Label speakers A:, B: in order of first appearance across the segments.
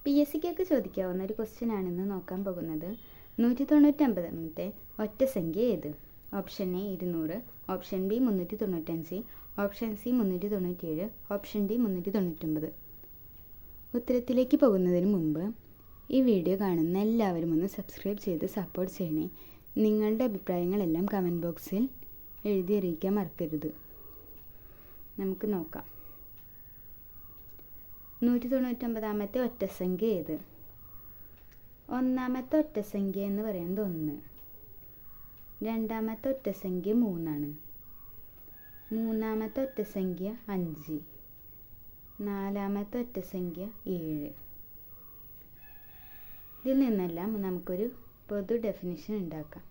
A: PSCക്കൊക്കെ ചോദിക്കാവുന്ന ഒരു ക്വസ്റ്റ്യൻ ആണെന്ന് നോക്കാൻ പോകുന്നത്. 199ാമത്തെ ഒറ്റസംഖ്യ ഏത്? Option A 200, option B 395, option C 397, option D 399. ഉത്തരത്തിലേക്ക് പോകുന്നതിന് മുമ്പ് ഈ വീഡിയോ കാണുന്ന എല്ലാവരും ഒന്ന് സബ്സ്ക്രൈബ് ചെയ്ത് സപ്പോർട്ട് ചെയ്യണേ. നിങ്ങളുടെ അഭിപ്രായങ്ങളെല്ലാം കമൻറ്റ് ബോക്സിൽ എഴുതി അറിയിക്കാൻ മറക്കരുത്. നമുക്ക് നോക്കാം. 199ാമത്തെ ഒറ്റസംഖ്യ ഏത്? ഒന്നാമത്തെ ഒറ്റസംഖ്യ എന്ന് പറയുന്നത് 1. രണ്ടാമത്തെ ഒറ്റസംഖ്യ 3 ആണ്. മൂന്നാമത്തെ ഒറ്റസംഖ്യ 5. നാലാമത്തെ ഒറ്റസംഖ്യ 7. ഇതിൽ നിന്നെല്ലാം നമുക്കൊരു പൊതു ഡെഫിനിഷൻ ഉണ്ടാക്കാം.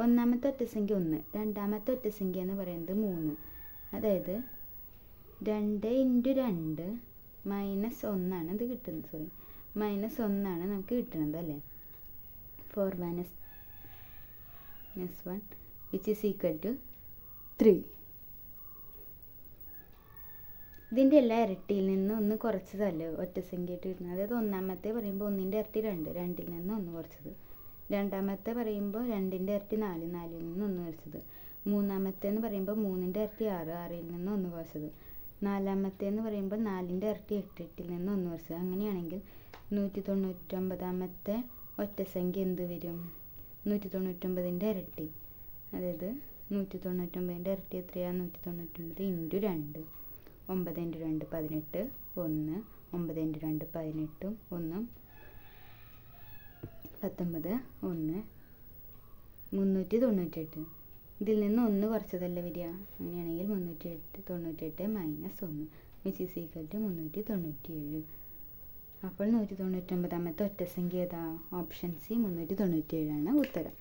A: ഒന്നാമത്തെ ഒറ്റസംഖ്യ 1, രണ്ടാമത്തെ ഒറ്റസംഖ്യ എന്ന് പറയുന്നത് 3. അതായത് 2 × 2 -1 ആണ് ഇത് കിട്ടുന്നത്. -1 ആണ് നമുക്ക് കിട്ടുന്നത് അല്ലേ. 4 - 1 which is equal to 3. ഇതിൻ്റെ എല്ലാ ഇരട്ടിയിൽ നിന്ന് 1 കുറച്ചതല്ലേ ഒറ്റസംഖ്യയായിട്ട് കിട്ടുന്നത്. അതായത് ഒന്നാമത്തെ പറയുമ്പോൾ 1ൻ്റെ ഇരട്ടി 2, 2ൽ നിന്ന് 1 കുറച്ചത്. രണ്ടാമത്തെ പറയുമ്പോൾ 2ൻ്റെ ഇരട്ടി 4, 4ൽ നിന്ന് 1 കുറച്ചത്. മൂന്നാമത്തെ എന്ന് പറയുമ്പോൾ 3ൻ്റെ ഇരട്ടി 6, 6ൽ നിന്ന് 1 കുറച്ചത്. നാലാമത്തെ എന്ന് പറയുമ്പോൾ 4ൻ്റെ ഇരട്ടി 8, 8ൽ നിന്ന് 1 കുറച്ചത്. അങ്ങനെയാണെങ്കിൽ 199ാമത്തെ ഒറ്റസംഖ്യ എന്ത് വരും? 199ൻ്റെ ഇരട്ടി. അതായത് 199ൻ്റെ ഇരട്ടി എത്രയാണ്? 199 × 2. 9 × 2 18, 1. 9 × 2 18, 1. 19, 1. 398. ഇതിൽ നിന്ന് 1 കുറച്ചതല്ലേ വരിക. അങ്ങനെയാണെങ്കിൽ 398 - 1 which is equal to 397. അപ്പോൾ 199ാമത്തെ ഒറ്റസംഖ്യ ഏതാ? ഓപ്ഷൻ സി 397 ആണ് ഉത്തരം.